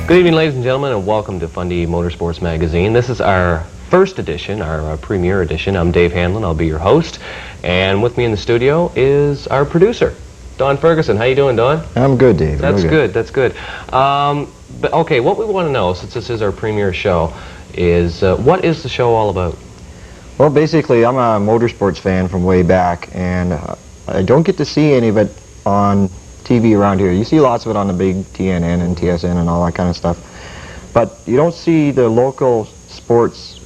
Good evening, ladies and gentlemen, and welcome to Fundy Motorsports Magazine. This is our first edition, our premiere edition. I'm Dave Hanlon. I'll be your host. And with me in the studio is our producer, Don Ferguson. How you doing, Don? I'm good, Dave. That's good. That's good. But okay, what we want to know, since this is our premiere show, is what is the show all about? Well, basically, I'm a motorsports fan from way back, and I don't get to see any of it on TV around here. You see lots of it on the big TNN and TSN and all that kind of stuff, but you don't see the local sports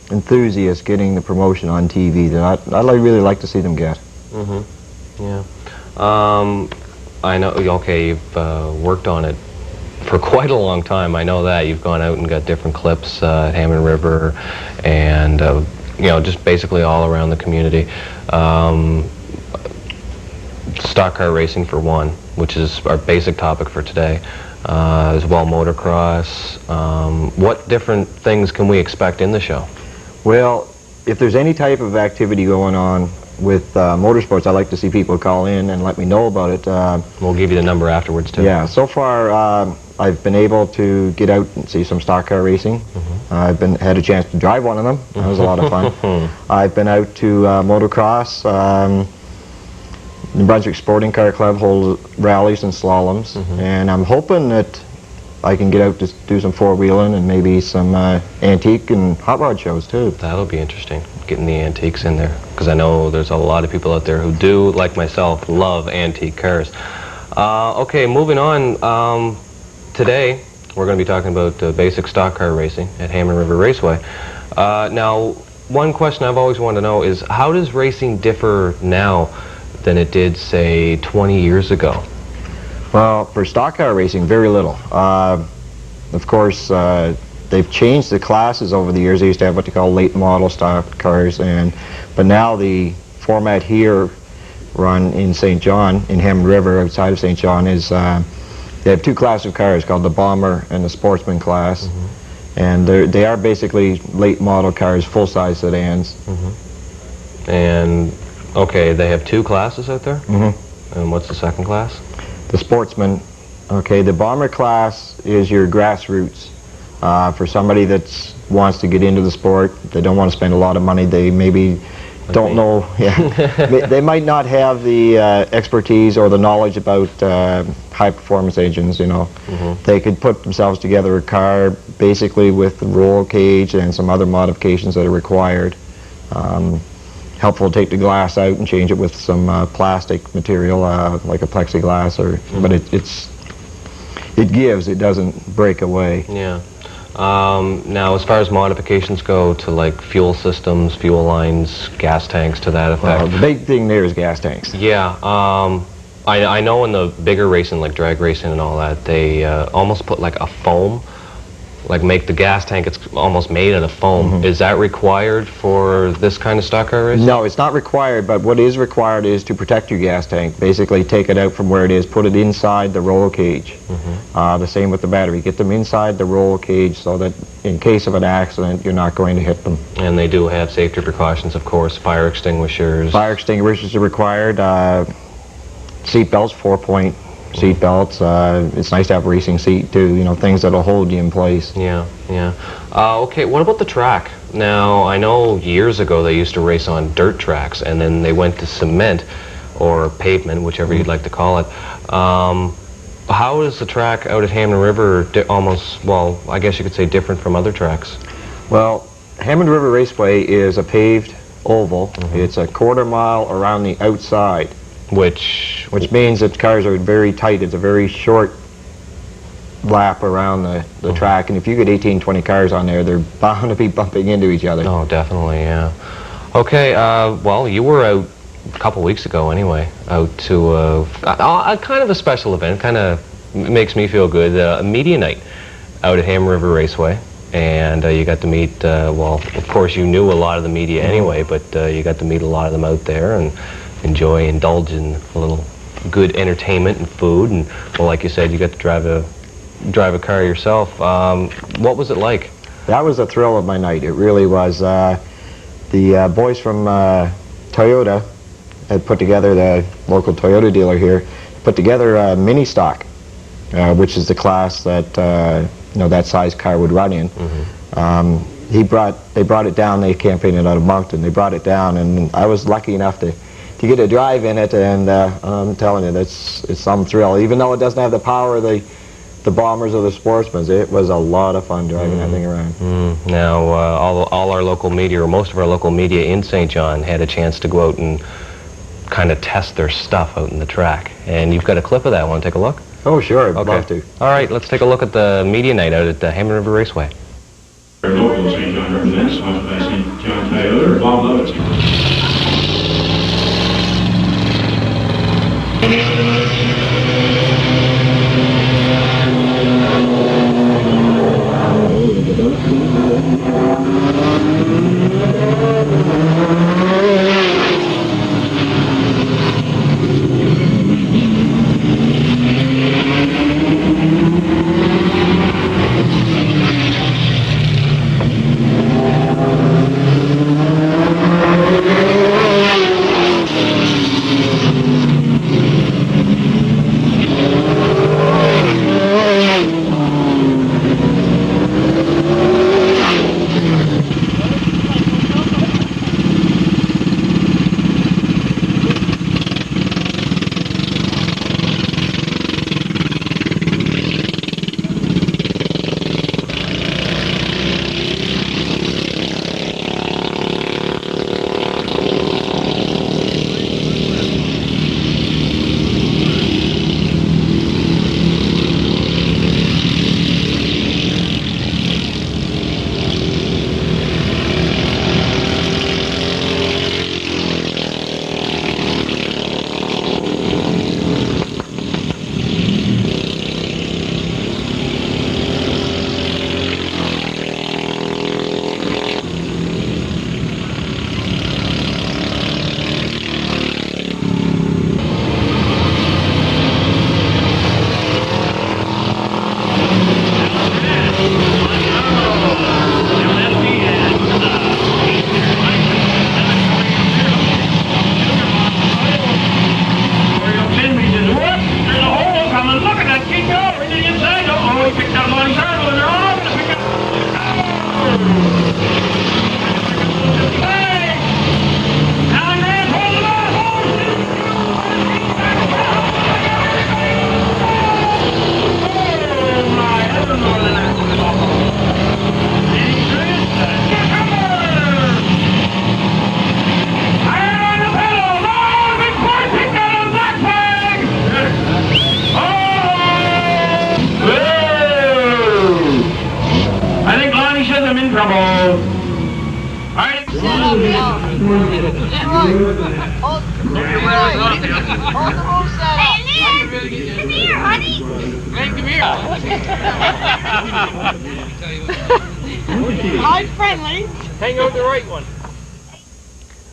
enthusiasts getting the promotion on TV that I'd really like to see them get. Yeah. I know, okay, you've worked on it for quite a long time. I know that. You've gone out and got different clips at Hammond River and, you know, just basically all around the community. Stock car racing for one, which is our basic topic for today, as well motocross. What different things can we expect in the show? Well, if there's any type of activity going on with motorsports, I'd like to see people call in and let me know about it. We'll give you the number afterwards too. Yeah, so far I've been able to get out and see some stock car racing. I've had a chance to drive one of them. That was a lot of fun. I've been out to motocross. New Brunswick Sporting Car Club holds rallies and slaloms, and I'm hoping that I can get out to do some four-wheeling and maybe some antique and hot rod shows too. That'll be interesting, getting the antiques in there, because I know there's a lot of people out there who do, like myself, love antique cars. Okay, moving on. Today we're going to be talking about basic stock car racing at Hammond River Raceway. Now, one question I've always wanted to know is, how does racing differ now than it did, say, 20 years ago? Well, for stock car racing, very little. Of course, they've changed the classes over the years. They used to have what they call late model stock cars, but now the format here run in St. John, in Hammond River, outside of St. John, is they have two classes of cars called the Bomber and the Sportsman class, and they are basically late model cars, full-size sedans. And okay, they have two classes out there? And what's the second class? The Sportsman. Okay, the Bomber class is your grassroots. For somebody that wants to get into the sport, they don't want to spend a lot of money, they maybe don't know, they might not have the expertise or the knowledge about high-performance engines, you know. They could put themselves together a car basically with the roll cage and some other modifications that are required. Helpful to take the glass out and change it with some plastic material like a plexiglass, but it gives, it doesn't break away. Yeah. Now, as far as modifications go to like fuel systems, fuel lines, gas tanks, to that effect. The big thing there is gas tanks. Yeah. I know in the bigger racing, like drag racing and all that, they almost put like a foam, like make the gas tank, it's almost made out of foam. Is that required for this kind of stock car racing? No, it's not required, but what is required is to protect your gas tank. Basically take it out from where it is, put it inside the roll cage. The same with the battery. Get them inside the roll cage so that in case of an accident, you're not going to hit them. And they do have safety precautions, of course, fire extinguishers. Fire extinguishers are required. Seat belts, 4-point seat belts. It's nice to have a racing seat too, you know, things that'll hold you in place. Yeah, yeah. Okay, what about the track? Now, I know years ago they used to race on dirt tracks, and then they went to cement or pavement, whichever you'd like to call it. How is the track out at Hammond River almost, well, I guess you could say different from other tracks? Well, Hammond River Raceway is a paved oval. It's a quarter-mile around the outside. Which means that cars are very tight. It's a very short lap around the track, and if you get 18, 20 cars on there, they're bound to be bumping into each other. Oh, definitely, yeah. Okay, well, you were out a couple weeks ago anyway, out to a kind of a special event, kind of makes me feel good, a media night out at Hammond River Raceway, and you got to meet, well, of course you knew a lot of the media anyway, but you got to meet a lot of them out there and indulge in a little good entertainment and food, and well, like you said, you got to drive a car yourself. What was it like? That was the thrill of my night. It really was. The boys from Toyota had put together, the local Toyota dealer here, put together a mini stock. which is the class that that size car would run in. They brought it down. They campaigned it out of Moncton. They brought it down, and I was lucky enough to get a drive in it, and I'm telling you, it's some thrill. Even though it doesn't have the power of the Bombers or the Sportsmans, it was a lot of fun driving that thing around. Now, all our local media, or most of our local media in St. John, had a chance to go out and kind of test their stuff out in the track. And you've got a clip of that. Want to take a look? Oh, sure. I'd love to. All right, let's take a look at the media night out at the Hammond River Raceway. Our local St. John represents, sponsored by St. John Toyota, Bob Lovitz.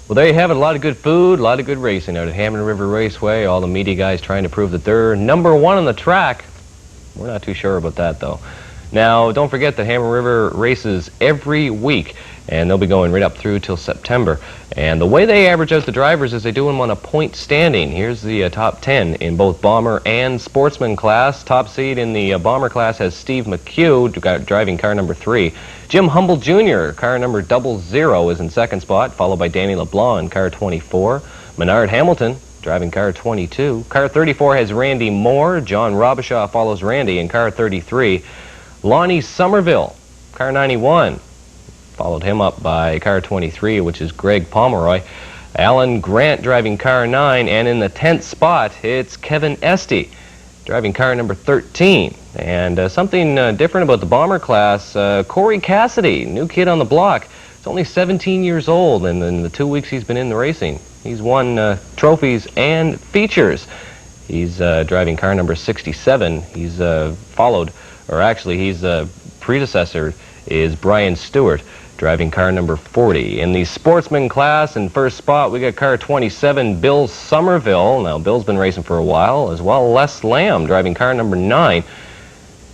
Well, there you have it. A lot of good food, a lot of good racing out at Hammond River Raceway. All the media guys trying to prove that they're number one on the track. We're not too sure about that, though. Now, don't forget that Hammond River races every week, and they'll be going right up through till September. And the way they average out the drivers is they do them on a point standing. Here's the top 10 in both Bomber and Sportsman class. Top seed in the Bomber class has Steve McHugh, driving car number 3. Jim Humble Jr., car number 00, is in second spot, followed by Danny LeBlanc in car 24. Menard Hamilton, driving car 22. Car 34 has Randy Moore. John Robishaw follows Randy in car 33. Lonnie Somerville, car 91, followed him up by car 23, which is Greg Pomeroy. Alan Grant driving car 9, and in the 10th spot, it's Kevin Esty, driving car number 13. And something different about the Bomber class, Corey Cassidy, new kid on the block. He's only 17 years old, and in the 2 weeks he's been in the racing, he's won trophies and features. He's driving car number 67. He's followed, or actually his predecessor is Brian Stewart, driving car number 40. In the Sportsman class, in first spot, we got car 27, Bill Somerville. Now, Bill's been racing for a while, as well Les Lamb, driving car number 9.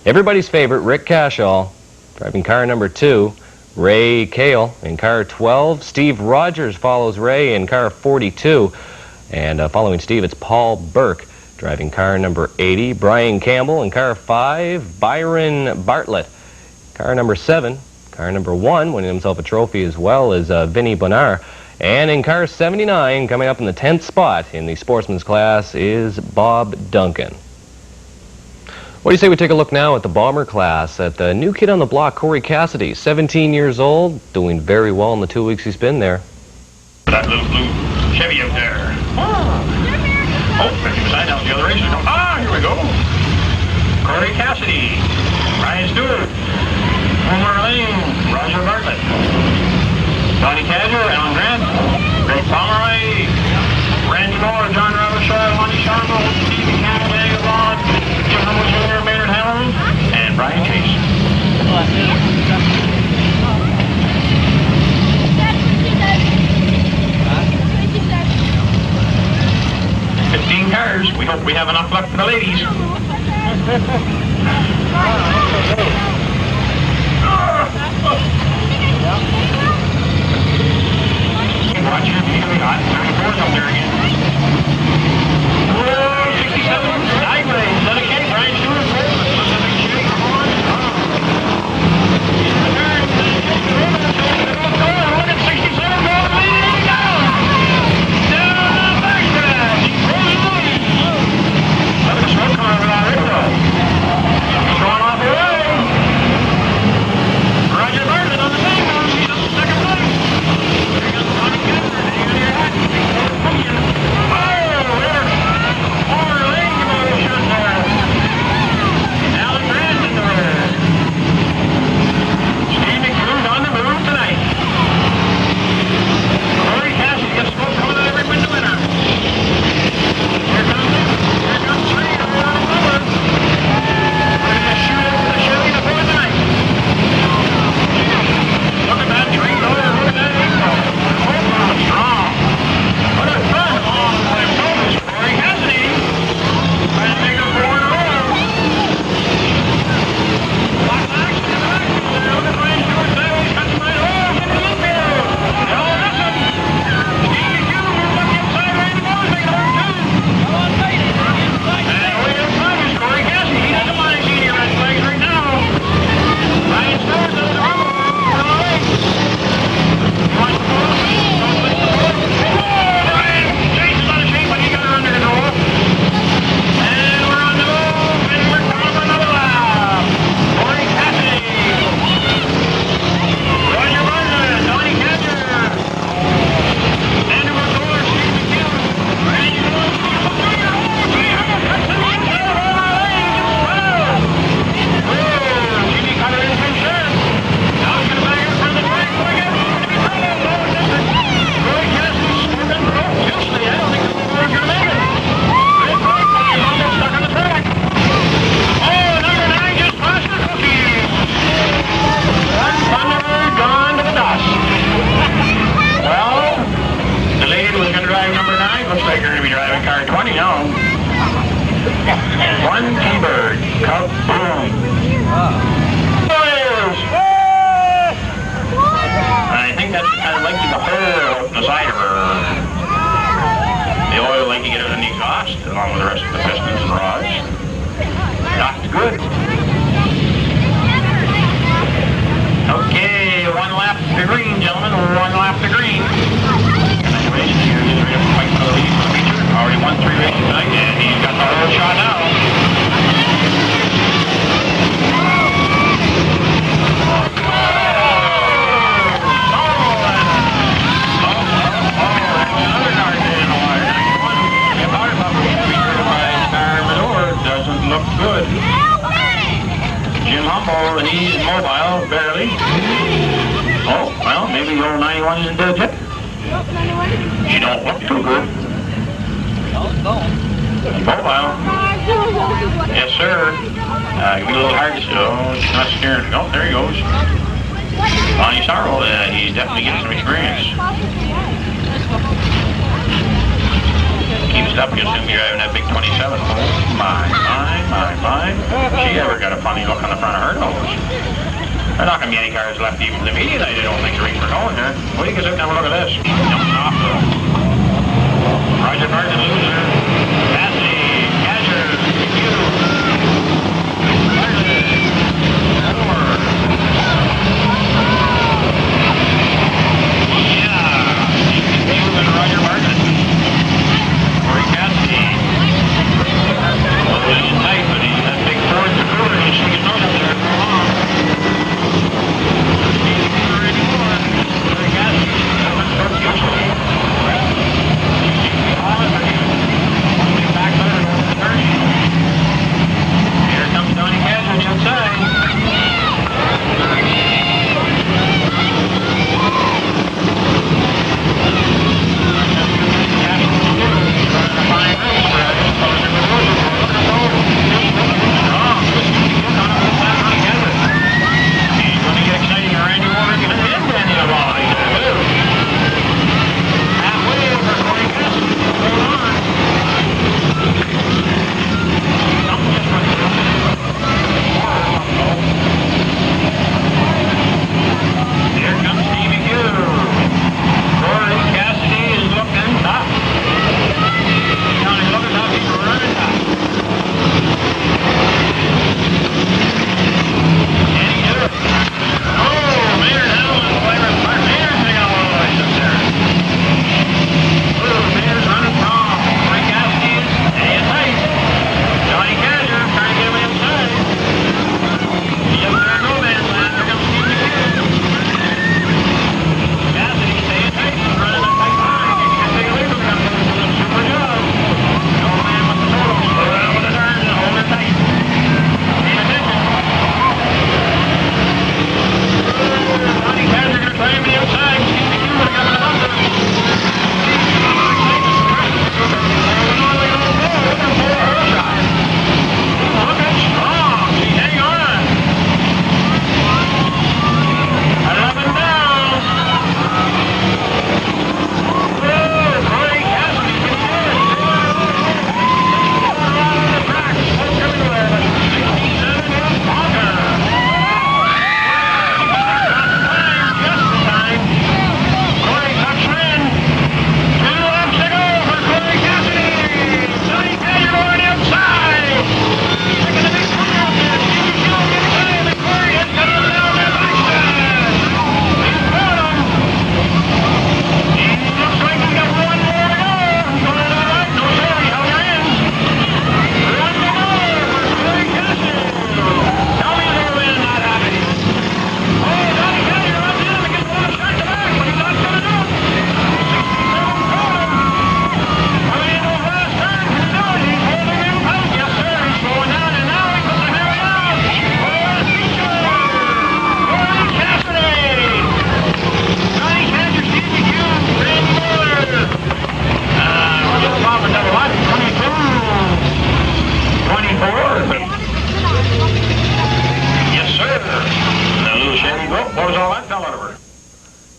Everybody's favorite, Rick Cashall, driving car number 2. Ray Cale in car 12. Steve Rogers follows Ray in car 42. And following Steve, it's Paul Burke, Driving car number 80, Brian Campbell. In car 5, Byron Bartlett. Car number 7, car number 1, winning himself a trophy as well, is Vinny Bonar. And in car 79, coming up in the 10th spot in the sportsman's class, is Bob Duncan. What do you say we take a look now at the bomber class at the new kid on the block, Corey Cassidy, 17 years old, doing very well in the 2 weeks he's been there. That little blue Chevy up there. Oh, there's the sign out the other races. Ah, here we go. Corey Cassidy, Ryan Stewart, Homer Lane, Roger Bartlett, Donnie Cadger, Alan Grant, Greg Pomeroy, Randy Moore, John Robichaud, Monty Sharma, Steve Buchanan, Daniel Vaughn, Jim Hummel Jr., Maynard Hamlin, and Brian Chase. 15 cars. We hope we have enough luck for the ladies. Watch your view. We got 34s up there again. Whoa, 67 sideways. Let it get Brian Stewart. Look at 67 going leading down. Down the backstretch. Look at the smoke coming over that window. He's going off the way. Roger Bartlett on the same one. He's on the second place. There goes Ronnie Kessler. Hang on your hat. Oh, there's more lane motion there. Alan Grant in there. Steve McClure on the move tonight. Corey Cassidy gets smoke coming out every window in her. Here comes it. Here comes three. We're on the cover. We're going to shoot it with the Chevy the fourth tonight. Look at that train over. Look at that April. Oh, strong. What a fun. Oh, my goodness. Corey Cassidy. Trying to make up for one in a row. Lock back. Look at Ryan Stewart sideways. Cuts him right. Oh, get the infield. No, listen. Steve McClure up inside. Randy Moore's making over two. And way up front is Corey Cassidy. He doesn't mind seeing your red flags right now. Ryan Stewart does the rumble. He wants to go up. Don't let the ball. Oh, Ryan Chase is on the shape, but he got her under control. And we're on the move. And we're going for another lap. Corey Cassidy. Roger Bartlett. Donnie Cadger. Andrew McClure. Steve McClure. Randy Moore. Jimmy Cutter in from Sherm. Now he's going to back in front of the track. Going in. Corey Cassidy smoking profusely. I don't think the Moore is going to make it. Red flag for him. Almost stuck on the track. Oh, number 9 just passed the cookie. Thunderbird gone to the dust. Well, the lady was going to drive number 9. Looks like they're going to be driving car 20 now. One T-Bird. Kaboom. I think that's kind of like the hole in the side of her. The oil like you get out of the exhaust along with the rest of the pistons and rods. Not good. Okay, one lap to green, gentlemen. One lap to green. Congratulations, here's ready to fight for the lead for the feature. Already won 3 races tonight, and he's got the whole shot now. Doesn't look good. Jim Humble, he's mobile, barely. Oh, well, maybe the old 91 isn't dead yet. She don't look too good. Mobile. Yes, sir. Give me a little hard to see. Oh, she's not steering. Oh, there he goes. Bonnie Sorrell, he's definitely getting some experience. Keeps it up, you'll soon be driving that big 27. Oh, my. She ever got a funny look on the front of her nose. There are not going to be any cars left even for the media night. I don't think the race we're going there. What do you guys have to have a look at this? Jumping off the Roger Bartlett loser. Cassidy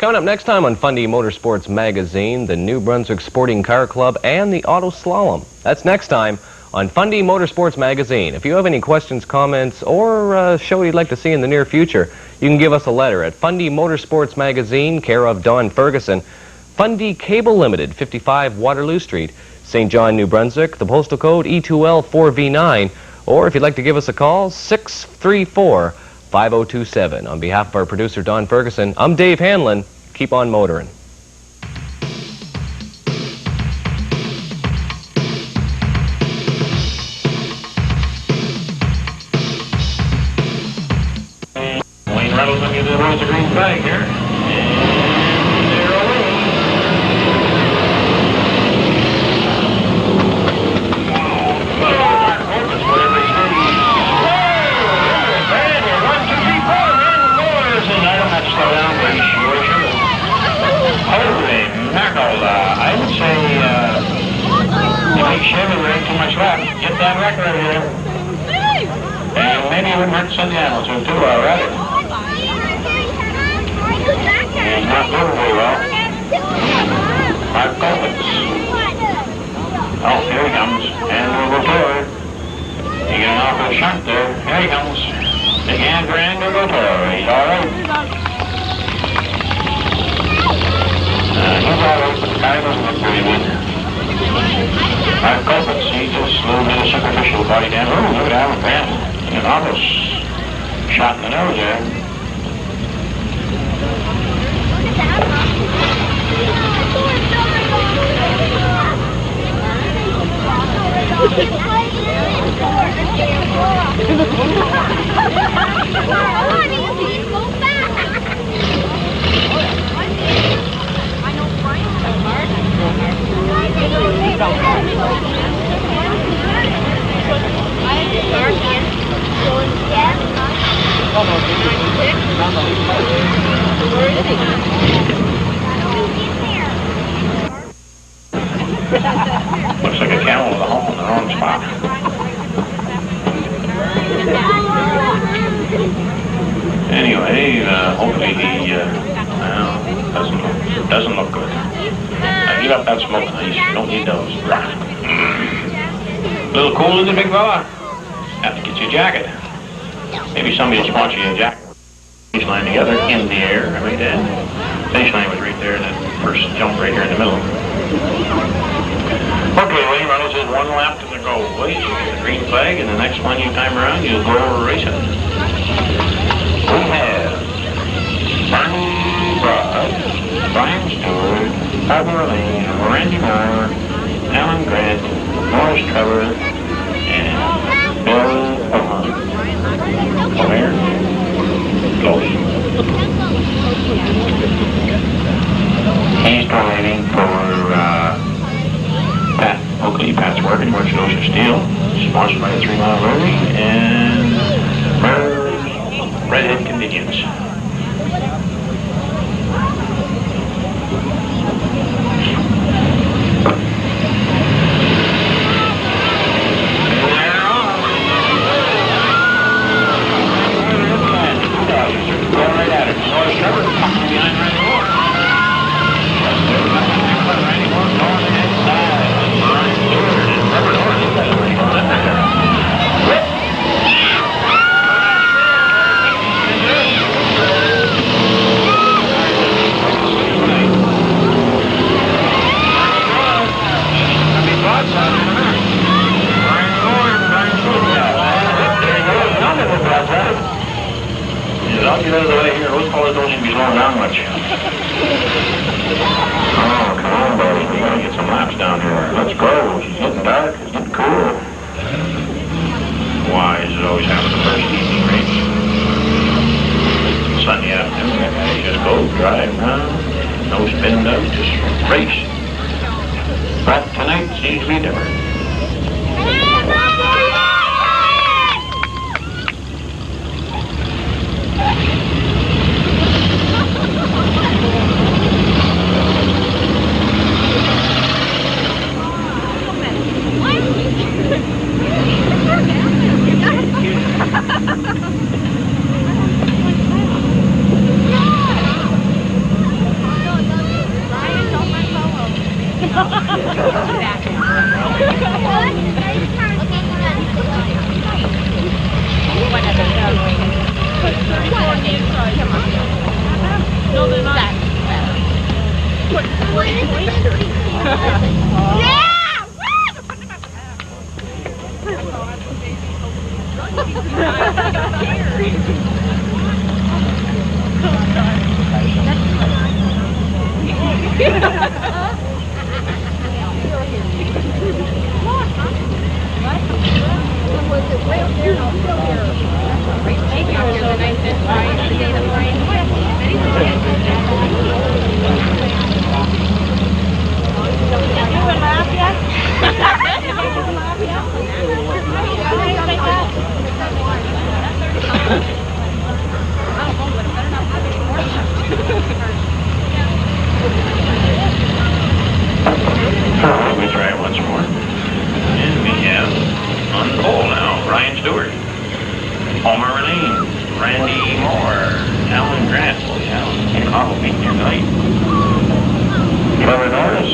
Coming up next time on Fundy Motorsports Magazine, the New Brunswick Sporting Car Club and the Auto Slalom. That's next time on Fundy Motorsports Magazine. If you have any questions, comments, or a show you'd like to see in the near future, you can give us a letter at Fundy Motorsports Magazine, care of Don Ferguson, Fundy Cable Limited, 55 Waterloo Street, St. John, New Brunswick, the postal code E2L4V9, or if you'd like to give us a call, 634-5027. On behalf of our producer, Don Ferguson, I'm Dave Hanlon. Keep on motoring. Wayne Reynolds looking to the road, the green flag here. And they're away. Mark Opus, whatever he did. Whoa! Bad here. 1, 2, 3, 4. Run, boys. And I don't have to slow down, but sure. Holy mackerel. I would say, you make Chevy wearing too much left. Get that record here. And maybe it wouldn't hurt to send the animals to too, rather. He's not doing very well. Mark Opus. Oh, here he comes. And we'll go forward. You get an awful shot there. Here he comes. Big hand for Andrew Gotoro. He's all right. He's all right, but the guy doesn't look very good. Mark Opus, he just a little bit of superficial body damage. Oh, look at Alan Grant. An awful shot in the nose there. Looks like a camel with a hump in the wrong spot. Anyway, hopefully he doesn't look good. Give up that smoke, you don't need those. A little cool, is it, big fella? Have to get you a jacket. Maybe somebody will sponsor you a jacket. Finish line together in the air, right there. Finish line was right there, that first jump right here in the middle. Okay, Wayne Reynolds has 1 lap to the go. Wait, you get the green flag, and the next one you time around, you'll go over racing. We have Barney Broad, Brian Stewart, Barbara Lane, Randy Moore, Alan Grant, Morris Trevor, and Bill Ohan. Come here. Close. He's driving for Pat Oakley, Pat's Working, Works Ocean Steel, sponsored by the 3 Mile Rotary, and Redhead Convenience. I'll get out of the way here. Those fellas don't seem to be slowing down much. Oh, come on, buddy. We gotta get some laps down here. Let's go. It's getting dark. It's getting cool. Why does it always happen the first evening race? Sunday afternoon, you just go, drive around, no spin out, just race. But tonight seems to be different. No, they're not. Let me try it once more. And we have on the pole now, Brian Stewart, Homer Lane, Randy Moore, Alan Grant. Boy, Alan came off of beating your night. Trevor Norris.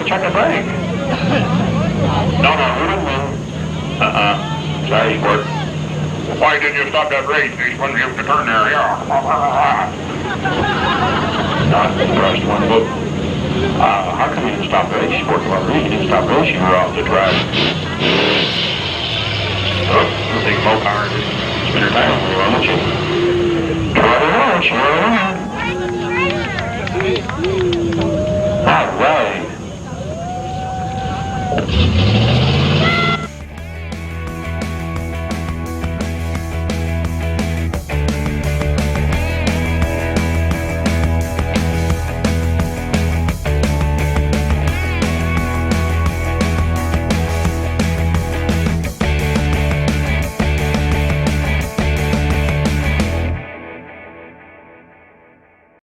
check a break. No, we didn't win. Sorry, sport. Why didn't you stop that race? You wouldn't be able to turn there. Yeah. Not the first one, but how come you didn't stop the race? Sport, well, you didn't stop the race, you were off the track. Big motor, spin her tire, won't you? Try to watch,